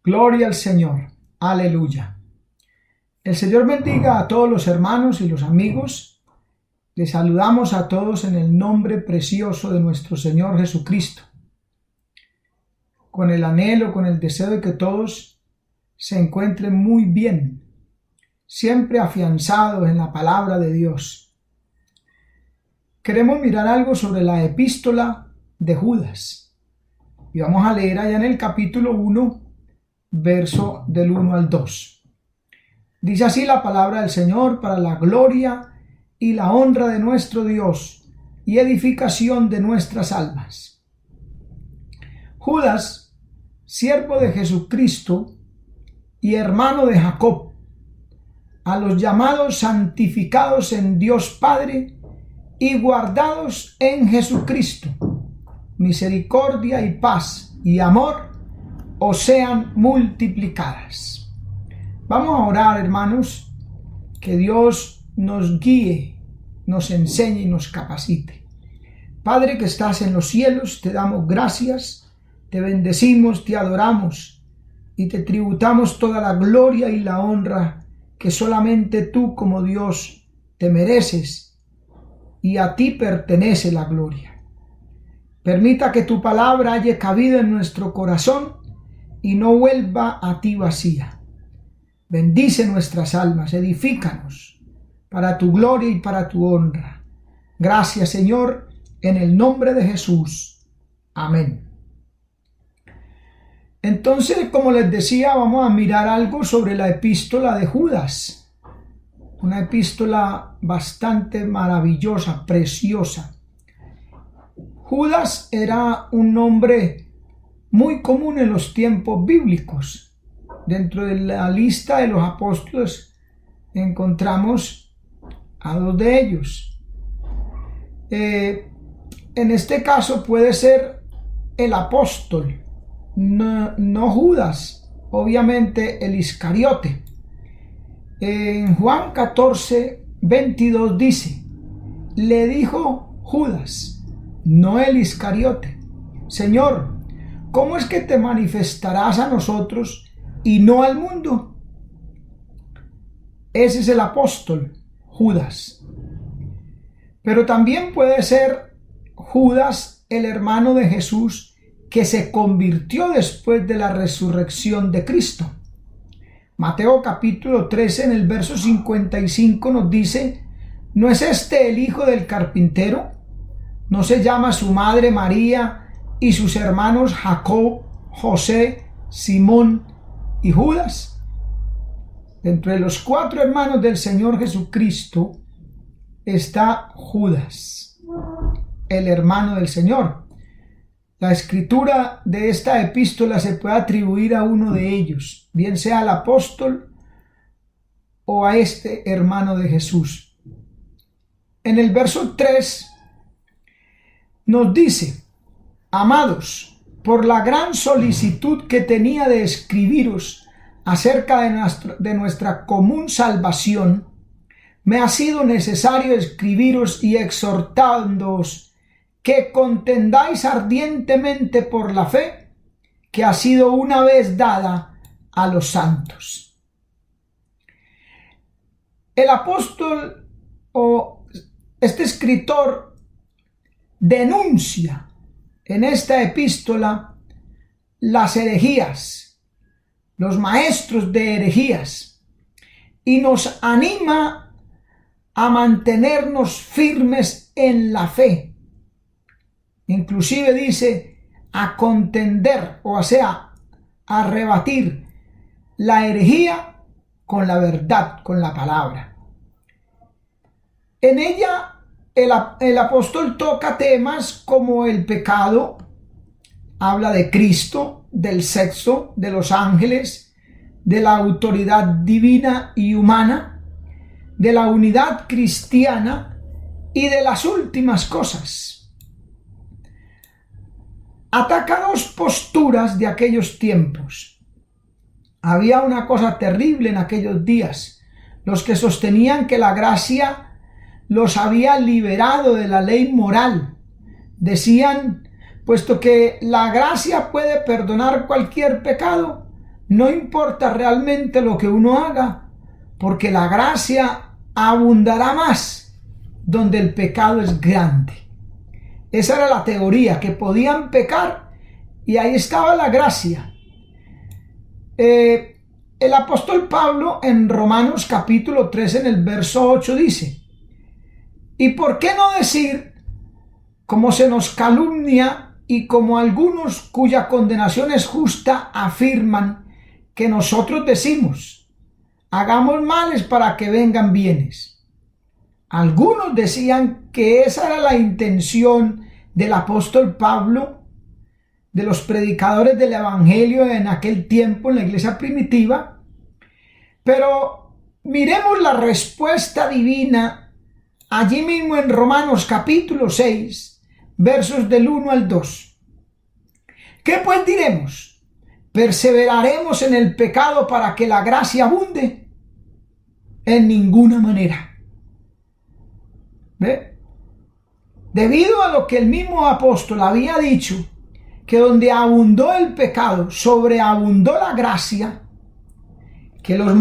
Gloria al Señor. Aleluya. El Señor bendiga a todos los hermanos y los amigos. Les saludamos a todos en el nombre precioso de nuestro Señor Jesucristo, con el anhelo, con el deseo de que todos se encuentren muy bien, siempre afianzados en la palabra de Dios. Queremos mirar algo sobre la epístola de Judas y vamos a leer allá en el capítulo 1, verso del 1 al 2. Dice así la palabra del Señor para la gloria y la honra de nuestro Dios y edificación de nuestras almas. Judas, siervo de Jesucristo y hermano de Jacob, a los llamados santificados en Dios Padre y guardados en Jesucristo, misericordia y paz y amor os sean multiplicadas. Vamos a orar, hermanos, que Dios nos guíe, nos enseñe y nos capacite. Padre que estás en los cielos, te damos gracias, te bendecimos, te adoramos y te tributamos toda la gloria y la honra que solamente tú como Dios te mereces y a ti pertenece la gloria. Permita que tu palabra haya cabido en nuestro corazón y no vuelva a ti vacía. Bendice nuestras almas, edifícanos para tu gloria y para tu honra. Gracias, Señor, en el nombre de Jesús. Amén. Entonces, como les decía, vamos a mirar algo sobre la epístola de Judas. Una epístola bastante maravillosa, preciosa. Judas era un nombre muy común en los tiempos bíblicos. Dentro de la lista de los apóstoles encontramos a dos de ellos. En este caso puede ser el apóstol, no Judas, obviamente el Iscariote. En Juan 14, 22 dice: le dijo Judas, no el Iscariote: Señor, ¿cómo es que te manifestarás a nosotros y no al mundo? Ese es el apóstol Judas. Pero también puede ser Judas, el hermano de Jesús, que se convirtió después de la resurrección de Cristo. Mateo capítulo 13 en el verso 55 nos dice: ¿no es este el hijo del carpintero? ¿No se llama su madre María y sus hermanos Jacob, José, Simón y Judas? Entre los 4 hermanos del Señor Jesucristo está Judas, el hermano del Señor. La escritura de esta epístola se puede atribuir a uno de ellos, bien sea al apóstol o a este hermano de Jesús. En el verso 3 nos dice: amados, por la gran solicitud que tenía de escribiros acerca de nuestra común salvación, me ha sido necesario escribiros y exhortándoos que contendáis ardientemente por la fe que ha sido una vez dada a los santos. El apóstol o este escritor denuncia en esta epístola las herejías, los maestros de herejías, y nos anima a mantenernos firmes en la fe. Inclusive dice a contender, o sea, a rebatir la herejía con la verdad, con la palabra. En ella el apóstol toca temas como el pecado, habla de Cristo, del sexo, de los ángeles, de la autoridad divina y humana, de la unidad cristiana y de las últimas cosas. Ataca 2 posturas de aquellos tiempos. Había una cosa terrible en aquellos días: los que sostenían que la gracia los había liberado de la ley moral. Decían: puesto que la gracia puede perdonar cualquier pecado, no importa realmente lo que uno haga, porque la gracia abundará más donde el pecado es grande. Esa era la teoría, que podían pecar y ahí estaba la gracia. El apóstol Pablo en Romanos capítulo 3 en el verso 8 dice: ¿y por qué no decir, como se nos calumnia y como algunos cuya condenación es justa afirman que nosotros decimos, hagamos males para que vengan bienes? Algunos decían que esa era la intención del apóstol Pablo, de los predicadores del evangelio en aquel tiempo en la iglesia primitiva, pero miremos la respuesta divina allí mismo en Romanos capítulo 6, versos del 1 al 2. ¿Qué pues diremos? ¿Perseveraremos en el pecado para que la gracia abunde? En ninguna manera. ¿Ve? Debido a lo que el mismo apóstol había dicho, que donde abundó el pecado, sobreabundó la gracia, que los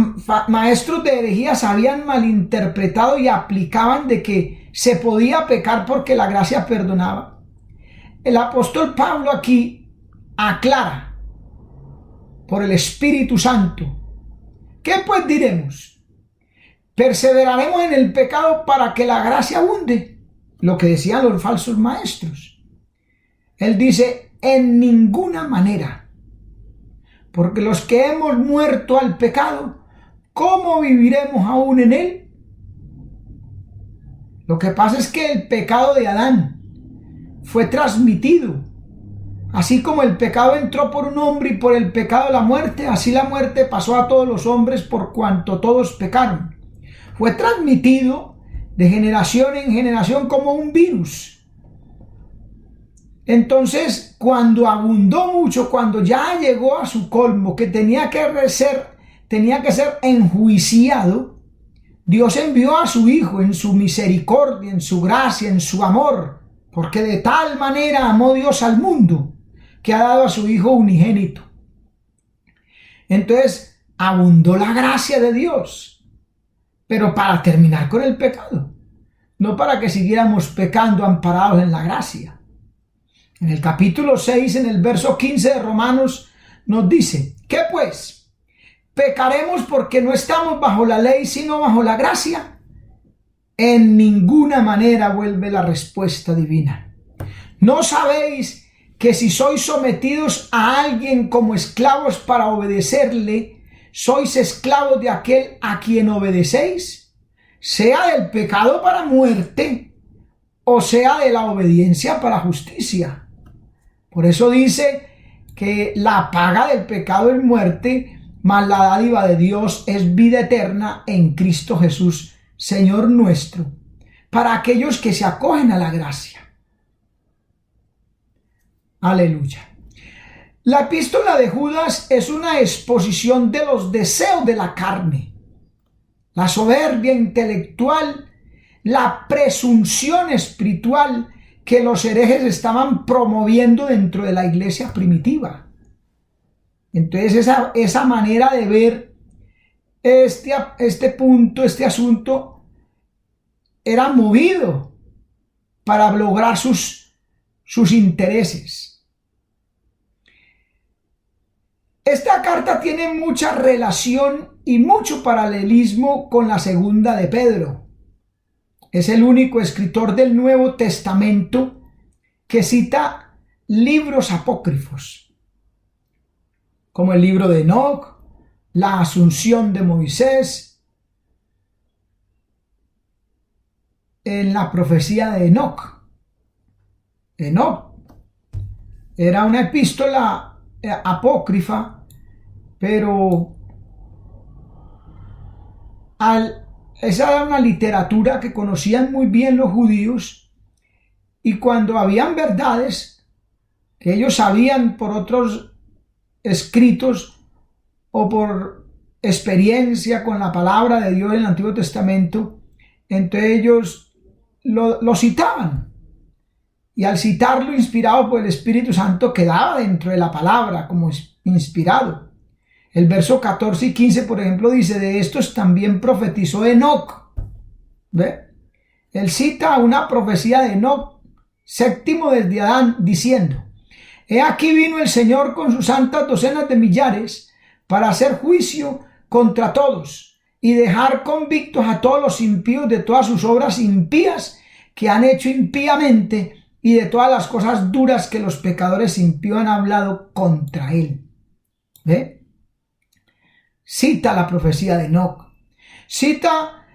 maestros de herejías habían malinterpretado y aplicaban de que se podía pecar porque la gracia perdonaba. El apóstol Pablo aquí aclara por el Espíritu Santo. ¿Qué pues diremos? ¿Perseveraremos en el pecado para que la gracia abunde? Lo que decían los falsos maestros. Él dice, en ninguna manera. Porque los que hemos muerto al pecado, ¿cómo viviremos aún en él? Lo que pasa es que el pecado de Adán fue transmitido. Así como el pecado entró por un hombre y por el pecado la muerte, así la muerte pasó a todos los hombres por cuanto todos pecaron. Fue transmitido de generación en generación como un virus. Entonces, cuando abundó mucho, cuando ya llegó a su colmo, que tenía que ser enjuiciado, Dios envió a su Hijo en su misericordia, en su gracia, en su amor, porque de tal manera amó Dios al mundo, que ha dado a su Hijo unigénito. Entonces, abundó la gracia de Dios, pero para terminar con el pecado, no para que siguiéramos pecando amparados en la gracia. En el capítulo 6, en el verso 15 de Romanos, nos dice, ¿qué pues? ¿Pecaremos porque no estamos bajo la ley, sino bajo la gracia? En ninguna manera, vuelve la respuesta divina. ¿No sabéis que si sois sometidos a alguien como esclavos para obedecerle, sois esclavos de aquel a quien obedecéis? Sea del pecado para muerte, o sea de la obediencia para justicia. Por eso dice que la paga del pecado es muerte, mas la dádiva de Dios es vida eterna en Cristo Jesús, Señor nuestro, para aquellos que se acogen a la gracia. Aleluya. La epístola de Judas es una exposición de los deseos de la carne, la soberbia intelectual, la presunción espiritual que los herejes estaban promoviendo dentro de la iglesia primitiva. Entonces esa manera de ver este punto, este asunto, era movido para lograr sus intereses. Esta carta tiene mucha relación y mucho paralelismo con la segunda de Pedro. Es el único escritor del Nuevo Testamento que cita libros apócrifos, como el libro de Enoc, la Asunción de Moisés, en la profecía de Enoc. Enoc era una epístola apócrifa, pero esa era una literatura que conocían muy bien los judíos, y cuando habían verdades que ellos sabían por otros escritos o por experiencia con la palabra de Dios en el Antiguo Testamento, entonces ellos lo citaban, y al citarlo inspirado por el Espíritu Santo quedaba dentro de la palabra como inspirado. El verso 14 y 15, por ejemplo, dice: de estos también profetizó Enoc. ¿Ve? Él cita una profecía de Enoc, séptimo desde Adán, diciendo: he aquí vino el Señor con sus santas docenas de millares para hacer juicio contra todos y dejar convictos a todos los impíos de todas sus obras impías que han hecho impíamente y de todas las cosas duras que los pecadores impíos han hablado contra él. ¿Ve? Cita la profecía de Enoc. Cita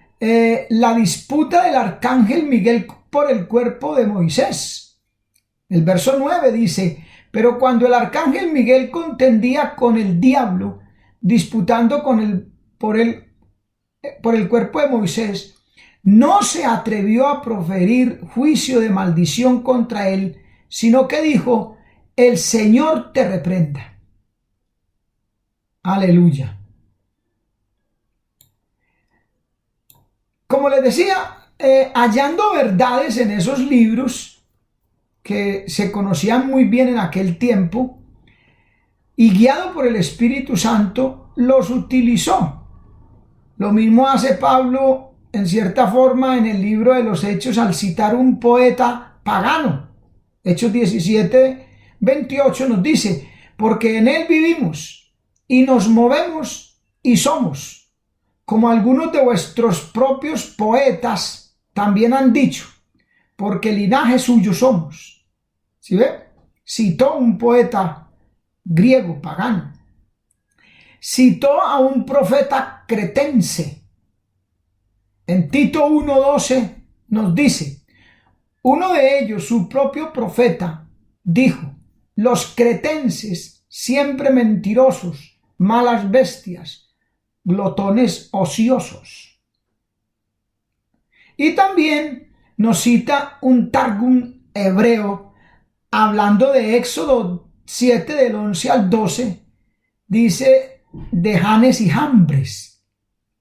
la disputa del arcángel Miguel por el cuerpo de Moisés. El verso 9 dice: pero cuando el arcángel Miguel contendía con el diablo, disputando por el cuerpo de Moisés, no se atrevió a proferir juicio de maldición contra él, sino que dijo: el Señor te reprenda. Aleluya. Como les decía, hallando verdades en esos libros que se conocían muy bien en aquel tiempo, y guiado por el Espíritu Santo, los utilizó. Lo mismo hace Pablo en cierta forma en el libro de los Hechos al citar un poeta pagano. Hechos 17, 28 nos dice: porque en él vivimos y nos movemos y somos, como algunos de vuestros propios poetas también han dicho, porque linaje suyo somos. ¿Sí ve? Citó un poeta griego pagano. Citó a un profeta cretense. En Tito 1:12 nos dice: uno de ellos, su propio profeta, dijo: los cretenses, siempre mentirosos, malas bestias, glotones ociosos. Y también nos cita un Targum hebreo, hablando de Éxodo 7 del 11 al 12, dice: de Janes y Jambres.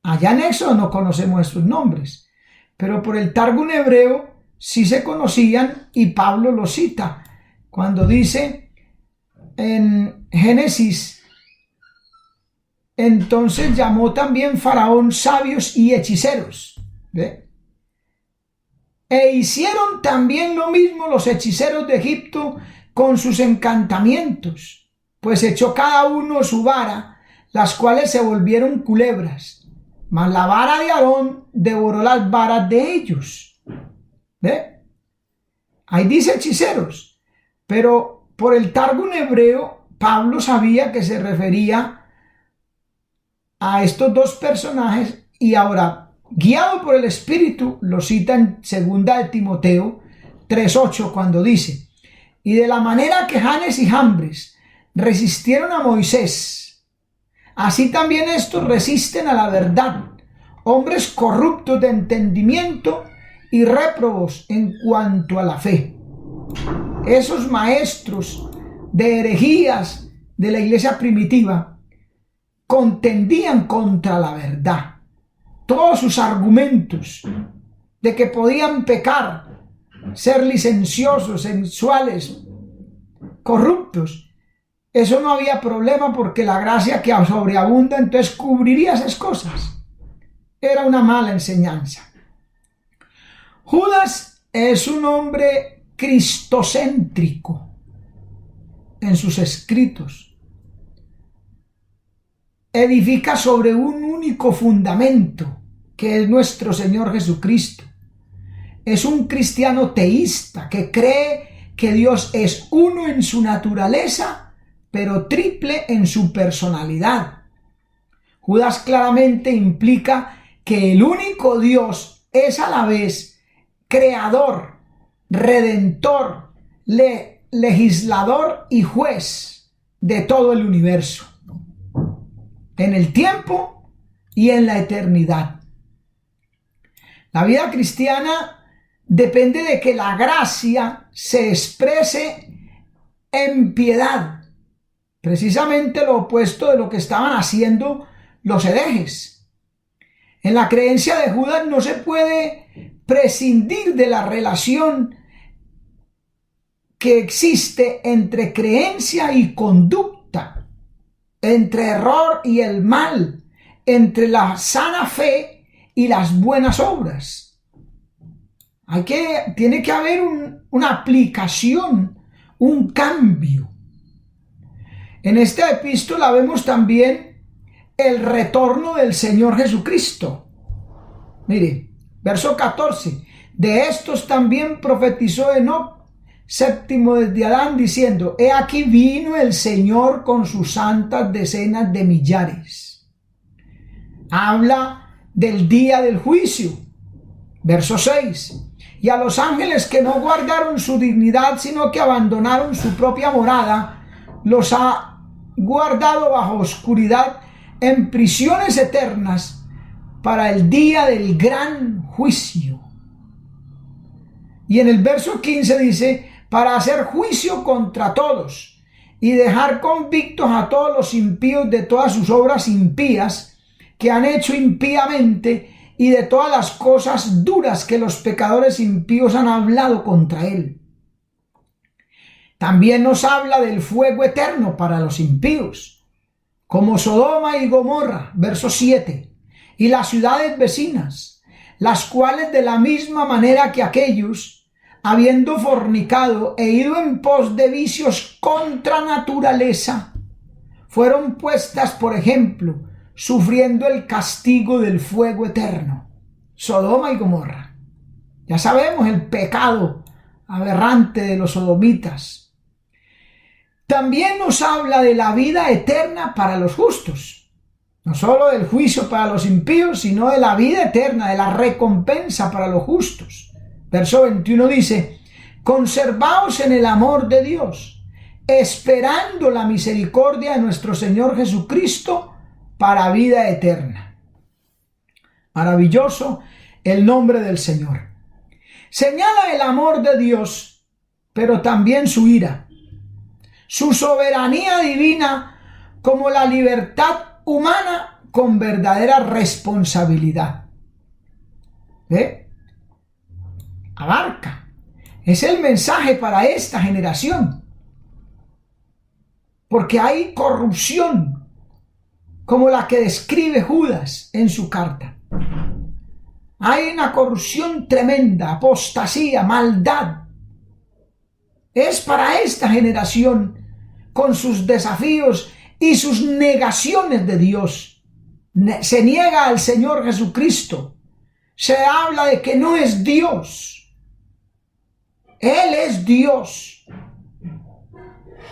Allá en Éxodo no conocemos estos nombres, pero por el Targum hebreo sí se conocían, y Pablo lo cita cuando dice en Génesis: entonces llamó también Faraón sabios y hechiceros. ¿Ve? E hicieron también lo mismo los hechiceros de Egipto con sus encantamientos, pues echó cada uno su vara, las cuales se volvieron culebras, mas la vara de Aarón devoró las varas de ellos. ¿Ve? Ahí dice hechiceros, pero por el Targum hebreo Pablo sabía que se refería a estos dos personajes, y ahora, guiado por el Espíritu, lo cita en 2 de Timoteo 3:8, cuando dice: y de la manera que Janes y Jambres resistieron a Moisés, así también estos resisten a la verdad, hombres corruptos de entendimiento y réprobos en cuanto a la fe. Esos maestros de herejías de la iglesia primitiva contendían contra la verdad. Todos sus argumentos de que podían pecar, ser licenciosos, sensuales, corruptos, eso no había problema, porque la gracia que sobreabunda entonces cubriría esas cosas. Era una mala enseñanza. Judas es un hombre cristocéntrico en sus escritos. Edifica sobre un único fundamento, que es nuestro Señor Jesucristo. Es un cristiano teísta que cree que Dios es uno en su naturaleza, pero triple en su personalidad. Judas claramente implica que el único Dios es a la vez creador, redentor, legislador y juez de todo el universo, en el tiempo y en la eternidad. La vida cristiana depende de que la gracia se exprese en piedad, precisamente lo opuesto de lo que estaban haciendo los herejes. En la creencia de Judas no se puede prescindir de la relación que existe entre creencia y conducta. entre error y el mal, entre la sana fe y las buenas obras. Tiene que haber una aplicación, un cambio. En esta epístola vemos también el retorno del Señor Jesucristo. Mire, verso 14. De estos también profetizó Enoc, séptimo desde Adán, diciendo: he aquí vino el Señor con sus santas decenas de millares. Habla del día del juicio. Verso 6. Y a los ángeles que no guardaron su dignidad, sino que abandonaron su propia morada, los ha guardado bajo oscuridad en prisiones eternas para el día del gran juicio. Y en el verso 15 dice: para hacer juicio contra todos y dejar convictos a todos los impíos de todas sus obras impías que han hecho impíamente, y de todas las cosas duras que los pecadores impíos han hablado contra él. También nos habla del fuego eterno para los impíos, como Sodoma y Gomorra, verso 7, y las ciudades vecinas, las cuales de la misma manera que aquellos, habiendo fornicado e ido en pos de vicios contra naturaleza, fueron puestas por ejemplo, sufriendo el castigo del fuego eterno. Sodoma y Gomorra. Ya sabemos el pecado aberrante de los sodomitas. También nos habla de la vida eterna para los justos. No solo del juicio para los impíos, sino de la vida eterna, de la recompensa para los justos. Verso 21 dice: conservaos en el amor de Dios, esperando la misericordia de nuestro Señor Jesucristo para vida eterna. Maravilloso el nombre del Señor. Señala el amor de Dios, pero también su ira, su soberanía divina, como la libertad humana con verdadera responsabilidad. ¿Ve? Abarca. Es el mensaje para esta generación. Porque hay corrupción, como la que describe Judas en su carta. Hay una corrupción tremenda, apostasía, maldad. Es para esta generación, con sus desafíos y sus negaciones de Dios. Se niega al Señor Jesucristo. Se habla de que no es Dios. Él es Dios.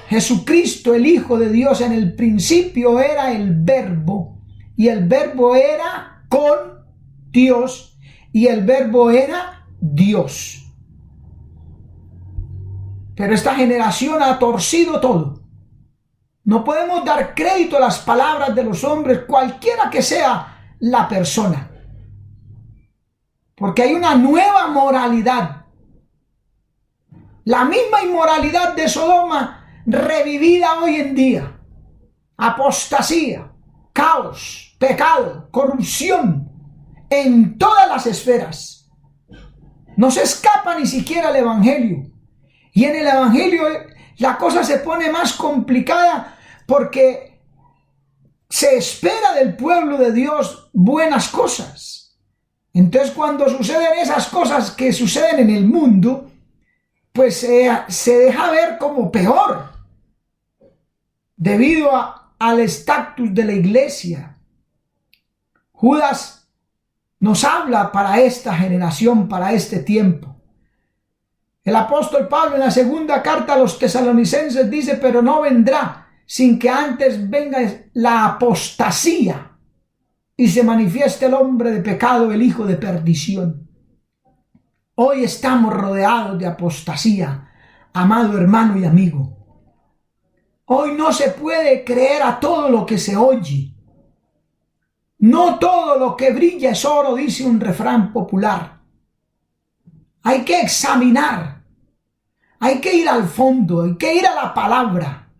Jesucristo, el Hijo de Dios, en el principio era el Verbo, y el Verbo era con Dios, y el Verbo era Dios. Pero esta generación ha torcido todo. No podemos dar crédito a las palabras de los hombres, cualquiera que sea la persona, porque hay una nueva moralidad. La misma inmoralidad de Sodoma revivida hoy en día. Apostasía, caos, pecado, corrupción en todas las esferas. No se escapa ni siquiera el Evangelio. Y en el Evangelio la cosa se pone más complicada, porque se espera del pueblo de Dios buenas cosas. Entonces, cuando suceden esas cosas que suceden en el mundo, pues se deja ver como peor, debido al estatus de la iglesia. Judas nos habla para esta generación, para este tiempo. El apóstol Pablo en la segunda carta a los tesalonicenses dice: pero no vendrá sin que antes venga la apostasía y se manifieste el hombre de pecado, el hijo de perdición. Hoy estamos rodeados de apostasía, amado hermano y amigo. Hoy no se puede creer a todo lo que se oye. No todo lo que brilla es oro, dice un refrán popular. Hay que examinar, hay que ir al fondo, hay que ir a la palabra,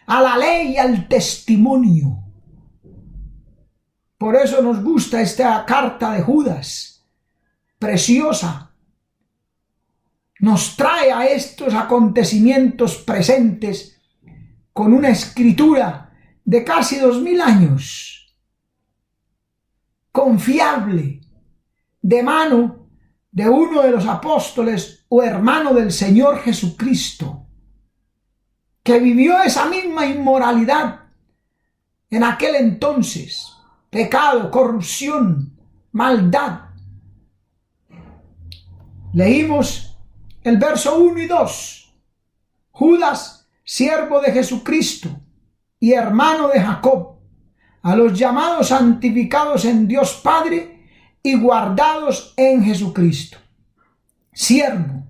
a la ley y al testimonio. Por eso nos gusta esta carta de Judas, preciosa. Nos trae a estos acontecimientos presentes con una escritura de casi 2000 años, confiable, de mano de uno de los apóstoles o hermano del Señor Jesucristo, que vivió esa misma inmoralidad en aquel entonces, pecado, corrupción, maldad. Leímos el verso 1 y 2. Judas, siervo de Jesucristo y hermano de Jacob, a los llamados santificados en Dios Padre y guardados en Jesucristo. Siervo.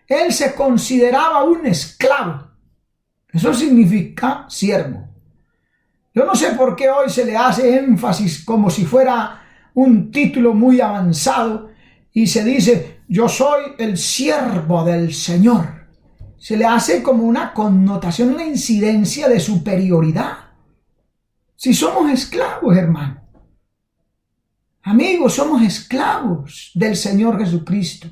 Él se consideraba un esclavo. Eso significa siervo. Yo no sé por qué hoy se le hace énfasis como si fuera un título muy avanzado y se dice, yo soy el siervo del Señor. Se le hace como una connotación, una incidencia de superioridad. Si somos esclavos, hermano. Amigos, somos esclavos del Señor Jesucristo.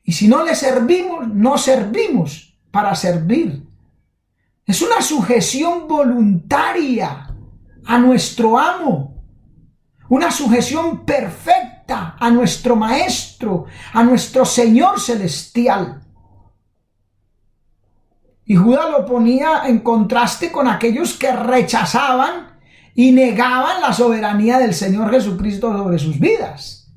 Y si no le servimos, no servimos para servir. Es una sujeción voluntaria a nuestro amo. Una sujeción perfecta a nuestro Maestro, a nuestro Señor Celestial. Y Judas lo ponía en contraste con aquellos que rechazaban y negaban la soberanía del Señor Jesucristo sobre sus vidas.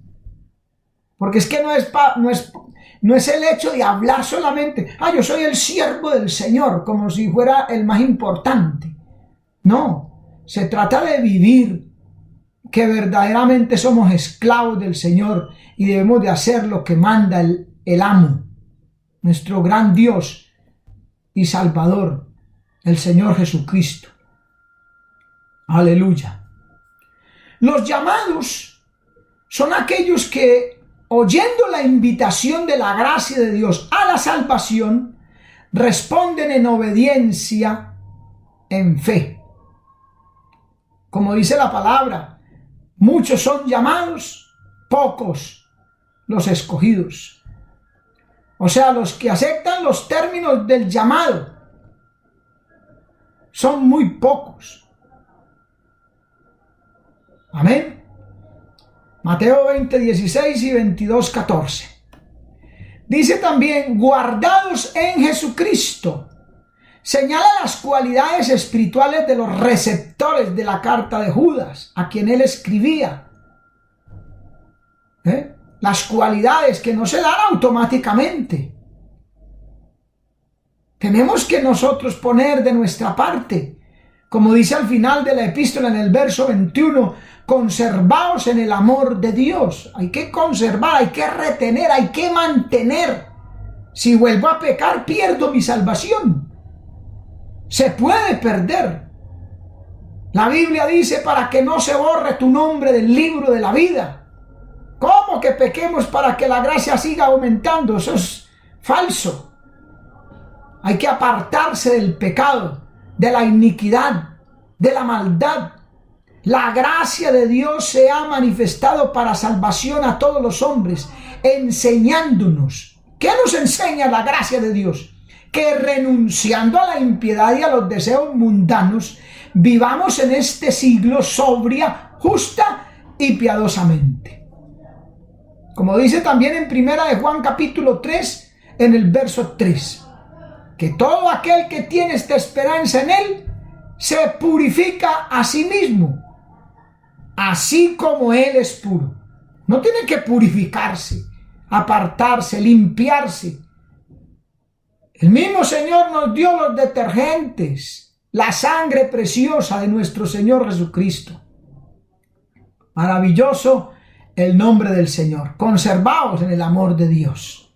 Porque es que no es el hecho de hablar solamente, yo soy el siervo del Señor, como si fuera el más importante. No, se trata de vivir que verdaderamente somos esclavos del Señor y debemos de hacer lo que manda el amo, nuestro gran Dios y Salvador, el Señor Jesucristo. Aleluya. Los llamados son aquellos que, oyendo la invitación de la gracia de Dios a la salvación, responden en obediencia, en fe. Como dice la palabra, muchos son llamados, pocos los escogidos. O sea, los que aceptan los términos del llamado son muy pocos. Amén. Mateo 20, 16 y 22, 14. Dice también, guardados en Jesucristo. Señala las cualidades espirituales de los receptores de la carta de Judas, a quien él escribía. Las cualidades que no se dan automáticamente. Tenemos que nosotros poner de nuestra parte. Como dice al final de la epístola en el verso 21, conservaos en el amor de Dios. Hay que conservar, hay que retener, hay que mantener. Si vuelvo a pecar, pierdo mi salvación. Se puede perder. La Biblia dice, para que no se borre tu nombre del libro de la vida. ¿Cómo que pequemos para que la gracia siga aumentando? Eso es falso. Hay que apartarse del pecado, de la iniquidad, de la maldad. La gracia de Dios se ha manifestado para salvación a todos los hombres, enseñándonos. ¿Qué nos enseña la gracia de Dios? Que renunciando a la impiedad y a los deseos mundanos, vivamos en este siglo sobria, justa y piadosamente. Como dice también en Primera de Juan capítulo 3, en el verso 3. Que todo aquel que tiene esta esperanza en él se purifica a sí mismo, así como él es puro. No tiene que purificarse, apartarse, limpiarse. El mismo Señor nos dio los detergentes, la sangre preciosa de nuestro Señor Jesucristo. Maravilloso el nombre del Señor. Conservaos en el amor de Dios.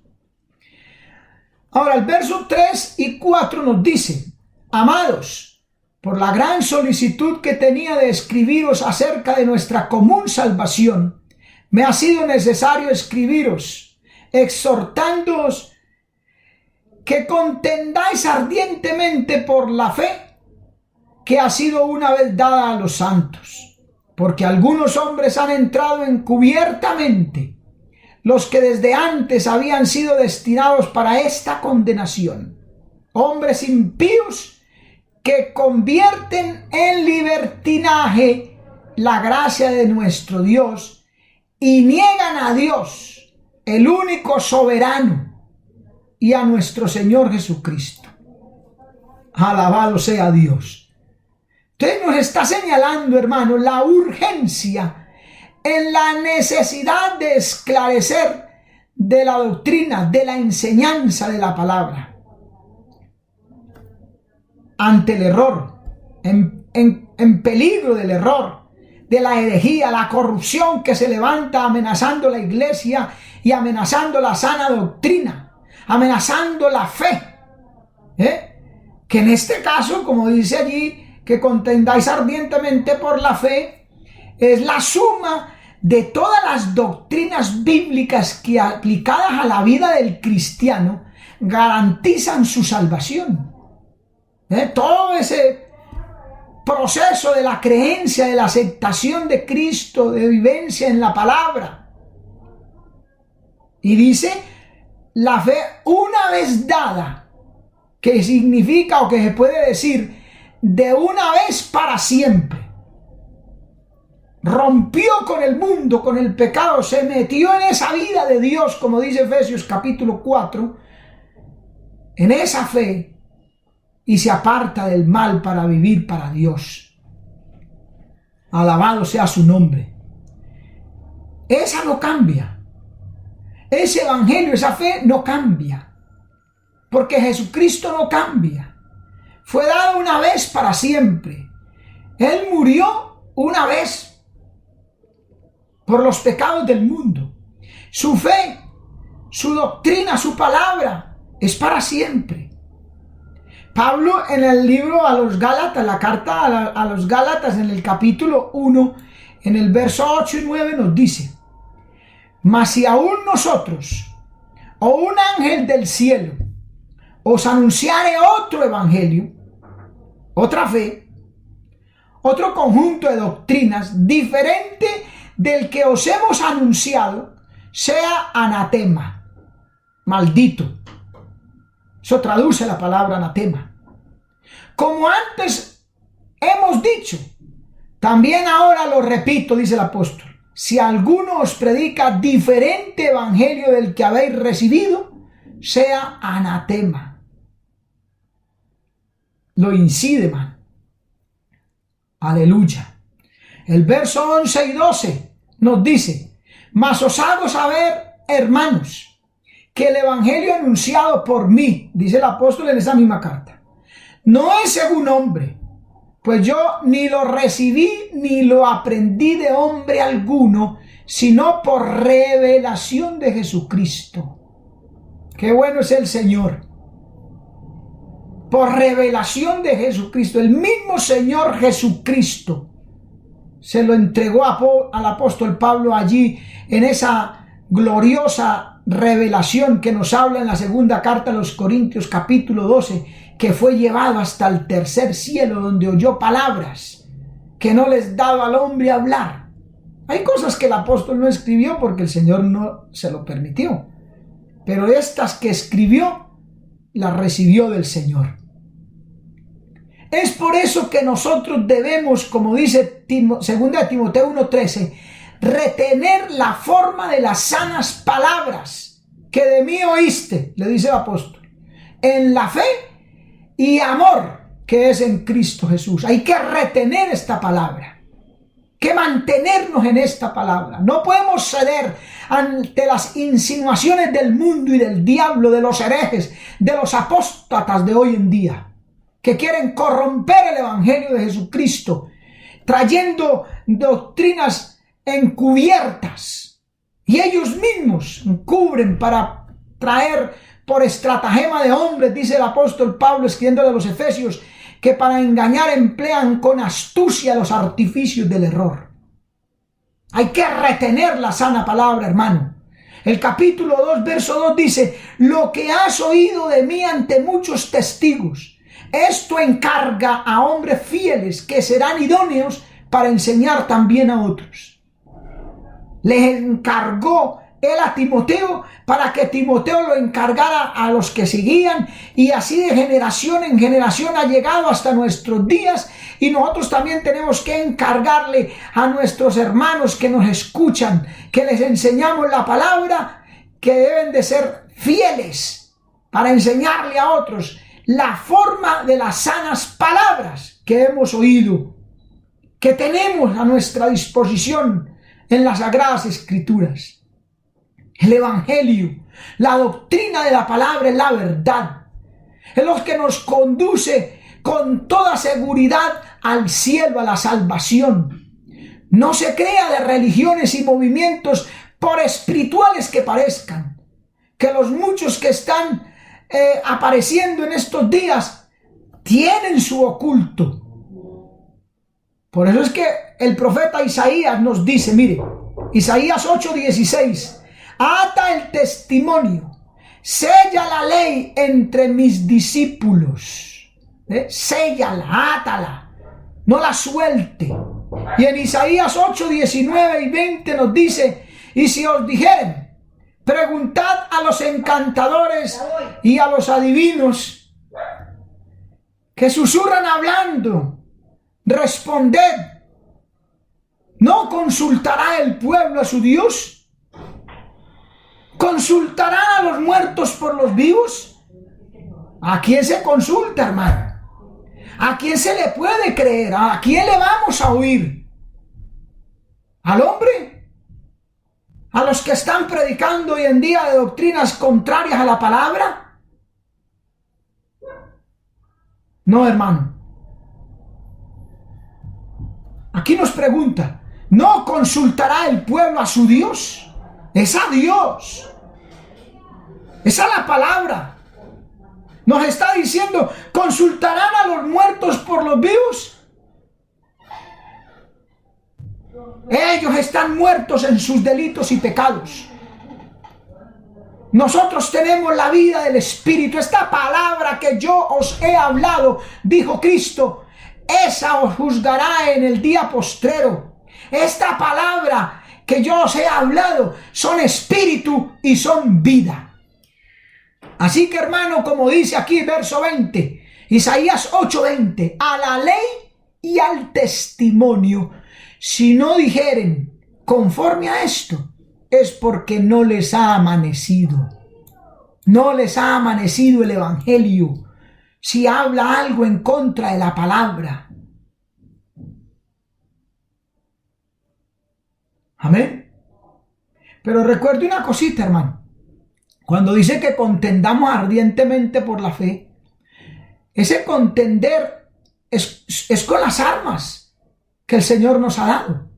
Ahora el verso 3 y 4 nos dice, amados, por la gran solicitud que tenía de escribiros acerca de nuestra común salvación, me ha sido necesario escribiros, exhortándoos que contendáis ardientemente por la fe que ha sido una vez dada a los santos, porque algunos hombres han entrado encubiertamente, los que desde antes habían sido destinados para esta condenación, hombres impíos que convierten en libertinaje la gracia de nuestro Dios y niegan a Dios, el único soberano, y a nuestro Señor Jesucristo. Alabado sea Dios. Entonces nos está señalando, hermano, la urgencia en la necesidad de esclarecer de la doctrina, de la enseñanza de la palabra, ante el error, en peligro del error, de la herejía, la corrupción que se levanta amenazando la iglesia y amenazando la sana doctrina, amenazando la fe, que en este caso, como dice allí, que contendáis ardientemente por la fe, es la suma de todas las doctrinas bíblicas que, aplicadas a la vida del cristiano, garantizan su salvación. Todo ese proceso de la creencia, de la aceptación de Cristo, de vivencia en la palabra. Y dice, la fe una vez dada, que significa o que se puede decir de una vez para siempre. Rompió con el mundo, con el pecado, se metió en esa vida de Dios, como dice Efesios capítulo 4, en esa fe, y se aparta del mal para vivir para Dios. Alabado sea su nombre. Esa no cambia. Ese evangelio, esa fe no cambia. Porque Jesucristo no cambia. Fue dado una vez para siempre. Él murió una vez por los pecados del mundo. Su fe, su doctrina, su palabra es para siempre. Pablo en el libro a los Gálatas, la carta a los Gálatas en el capítulo 1, en el verso 8 y 9 nos dice: mas si aún nosotros o un ángel del cielo os anunciare otro evangelio, otra fe, otro conjunto de doctrinas diferente del que os hemos anunciado, sea anatema, maldito. Eso traduce la palabra anatema. Como antes hemos dicho, también ahora lo repito, dice el apóstol: si alguno os predica diferente evangelio del que habéis recibido, sea anatema. Lo incide, man. Aleluya. El verso 11 y 12 nos dice: mas os hago saber, hermanos, que el evangelio anunciado por mí, dice el apóstol en esa misma carta, no es según hombre, pues yo ni lo recibí ni lo aprendí de hombre alguno, sino por revelación de Jesucristo. Qué bueno es el Señor. Por revelación de Jesucristo. El mismo Señor Jesucristo se lo entregó al apóstol Pablo allí en esa gloriosa revelación que nos habla en la segunda carta a los Corintios capítulo 12, que fue llevado hasta el tercer cielo, donde oyó palabras que no les daba al hombre hablar. Hay cosas que el apóstol no escribió porque el Señor no se lo permitió, pero estas que escribió las recibió del Señor. Es por eso que nosotros debemos, como dice 2 Timoteo 1:13, retener la forma de las sanas palabras que de mí oíste, le dice el apóstol, en la fe y amor que es en Cristo Jesús. Hay que retener esta palabra, que mantenernos en esta palabra. No podemos ceder ante las insinuaciones del mundo y del diablo, de los herejes, de los apóstatas de hoy en día, que quieren corromper el evangelio de Jesucristo, trayendo doctrinas encubiertas, y ellos mismos cubren para traer por estratagema de hombres, dice el apóstol Pablo escribiéndole a los Efesios, que para engañar emplean con astucia los artificios del error. Hay que retener la sana palabra, hermano. El capítulo 2, verso 2 dice: lo que has oído de mí ante muchos testigos, esto encarga a hombres fieles que serán idóneos para enseñar también a otros. Les encargó él a Timoteo para que Timoteo lo encargara a los que seguían, y así de generación en generación ha llegado hasta nuestros días, y nosotros también tenemos que encargarle a nuestros hermanos que nos escuchan, que les enseñamos la palabra, que deben de ser fieles para enseñarle a otros la forma de las sanas palabras que hemos oído, que tenemos a nuestra disposición en las Sagradas Escrituras. El Evangelio, la doctrina de la palabra es la verdad. Es lo que nos conduce con toda seguridad al cielo, a la salvación. No se crea de religiones y movimientos, por espirituales que parezcan, que los muchos que están apareciendo en estos días tienen su oculto. Por eso es que el profeta Isaías nos dice, mire, Isaías 8:16, ata el testimonio, sella la ley entre mis discípulos. Séllala, átala, no la suelte. Y en Isaías 8:19 y 20 nos dice, y si os dijeren, preguntad a los encantadores y a los adivinos que susurran hablando, responded, ¿no consultará el pueblo a su Dios? ¿Consultarán a los muertos por los vivos? ¿A quién se consulta, hermano? ¿A quién se le puede creer? ¿A quién le vamos a oír? ¿Al hombre? ¿A los que están predicando hoy en día de doctrinas contrarias a la palabra? No, hermano. Aquí nos pregunta, ¿no consultará el pueblo a su Dios? Es a Dios. Es a la palabra. Nos está diciendo, ¿consultarán a los muertos por los vivos? Ellos están muertos en sus delitos y pecados. Nosotros tenemos la vida del Espíritu. Esta palabra que yo os he hablado, dijo Cristo, esa os juzgará en el día postrero. Esta palabra que yo os he hablado son espíritu y son vida. Así que, hermano, como dice aquí verso 20, Isaías 8:20, a la ley y al testimonio, si no dijeren conforme a esto, es porque no les ha amanecido. No les ha amanecido el Evangelio. Si habla algo en contra de la palabra. Amén. Pero recuerde una cosita, hermano. Cuando dice que contendamos ardientemente por la fe, ese contender es con las armas que el Señor nos ha dado.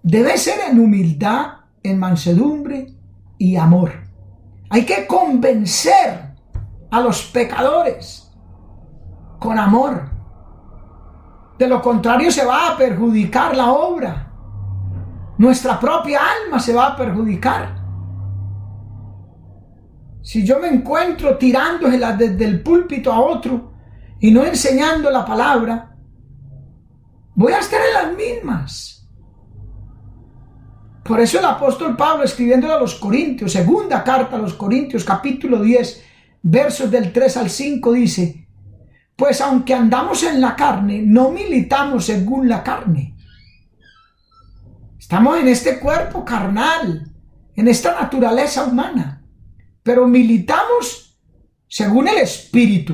Debe ser en humildad, en mansedumbre y amor. Hay que convencer a los pecadores con amor. De lo contrario se va a perjudicar la obra. Nuestra propia alma se va a perjudicar. Si yo me encuentro tirándosela desde el púlpito a otro y no enseñando la palabra, voy a estar en las mismas. Por eso el apóstol Pablo, escribiéndole a los Corintios, segunda carta a los Corintios, capítulo 10, versos del 3 al 5, dice, pues aunque andamos en la carne, no militamos según la carne. Estamos en este cuerpo carnal, en esta naturaleza humana, pero militamos según el Espíritu.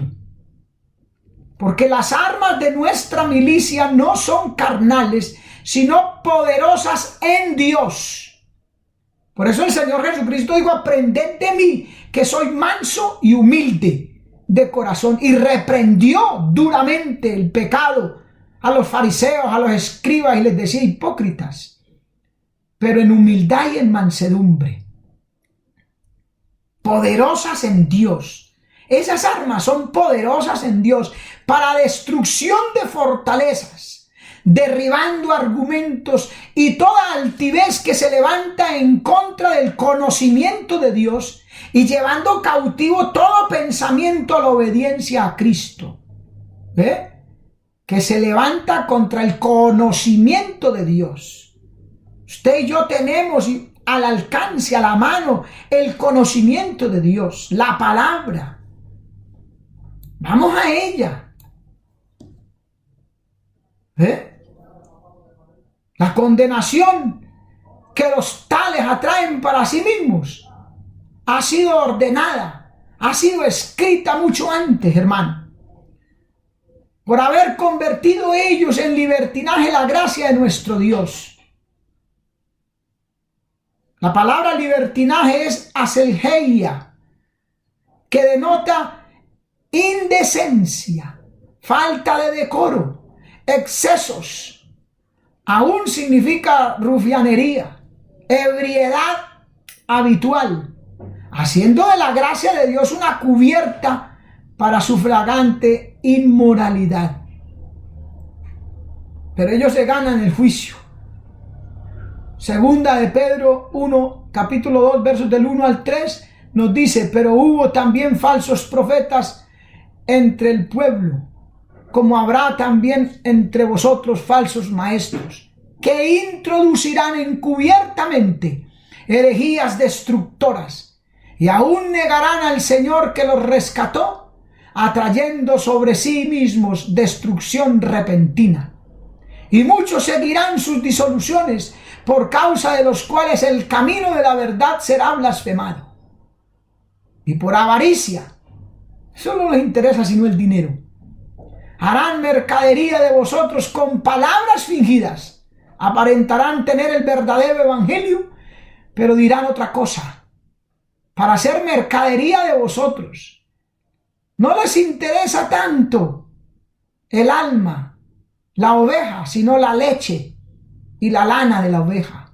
Porque las armas de nuestra milicia no son carnales, sino poderosas en Dios. Por eso el Señor Jesucristo dijo, aprended de mí, que soy manso y humilde de corazón. Y reprendió duramente el pecado a los fariseos, a los escribas, y les decía, hipócritas, pero en humildad y en mansedumbre, poderosas en Dios. Esas armas son poderosas en Dios para destrucción de fortalezas, derribando argumentos y toda altivez que se levanta en contra del conocimiento de Dios y llevando cautivo todo pensamiento a la obediencia a Cristo. Que se levanta contra el conocimiento de Dios. Usted y yo tenemos al alcance, a la mano, el conocimiento de Dios, la palabra. Vamos a ella. La condenación que los tales atraen para sí mismos ha sido ordenada, ha sido escrita mucho antes, hermano, por haber convertido ellos en libertinaje la gracia de nuestro Dios. La palabra libertinaje es aselgeia, que denota indecencia, falta de decoro, excesos. Aún significa rufianería, ebriedad habitual, haciendo de la gracia de Dios una cubierta para su flagrante inmoralidad. Pero ellos se ganan el juicio. Segunda de Pedro 1, capítulo 2, versos del 1 al 3, nos dice: pero hubo también falsos profetas entre el pueblo, como habrá también entre vosotros falsos maestros, que introducirán encubiertamente herejías destructoras, y aún negarán al Señor que los rescató, atrayendo sobre sí mismos destrucción repentina. Y muchos seguirán sus disoluciones, por causa de los cuales el camino de la verdad será blasfemado. Y por avaricia, eso no les interesa sino el dinero, harán mercadería de vosotros con palabras fingidas, aparentarán tener el verdadero evangelio, pero dirán otra cosa, para hacer mercadería de vosotros. No les interesa tanto el alma, la oveja, sino la leche y la lana de la oveja.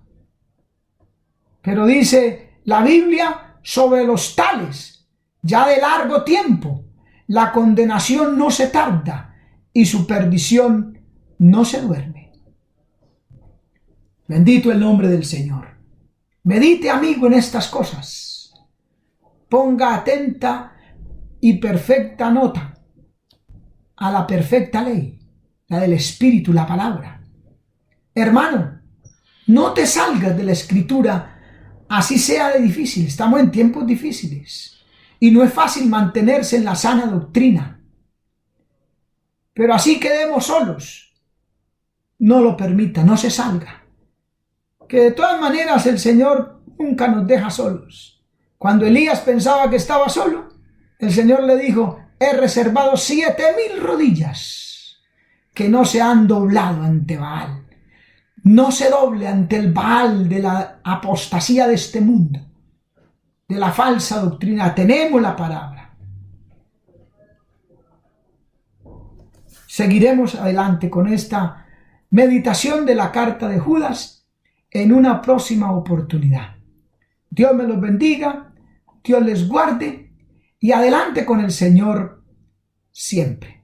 Pero dice la Biblia sobre los tales, ya de largo tiempo, la condenación no se tarda, y su perdición no se duerme. Bendito el nombre del Señor. Medite, amigo, en estas cosas. Ponga atenta y perfecta nota a la perfecta ley, la del Espíritu, la palabra. Hermano, no te salgas de la Escritura, así sea de difícil. Estamos en tiempos difíciles y no es fácil mantenerse en la sana doctrina. Pero así quedemos solos, no lo permita, no se salga. Que de todas maneras el Señor nunca nos deja solos. Cuando Elías pensaba que estaba solo, el Señor le dijo: he reservado 7,000 rodillas que no se han doblado ante Baal. No se doble ante el Baal de la apostasía de este mundo, de la falsa doctrina. Tenemos la palabra. Seguiremos adelante con esta meditación de la carta de Judas en una próxima oportunidad. Dios me los bendiga, Dios les guarde y adelante con el Señor siempre.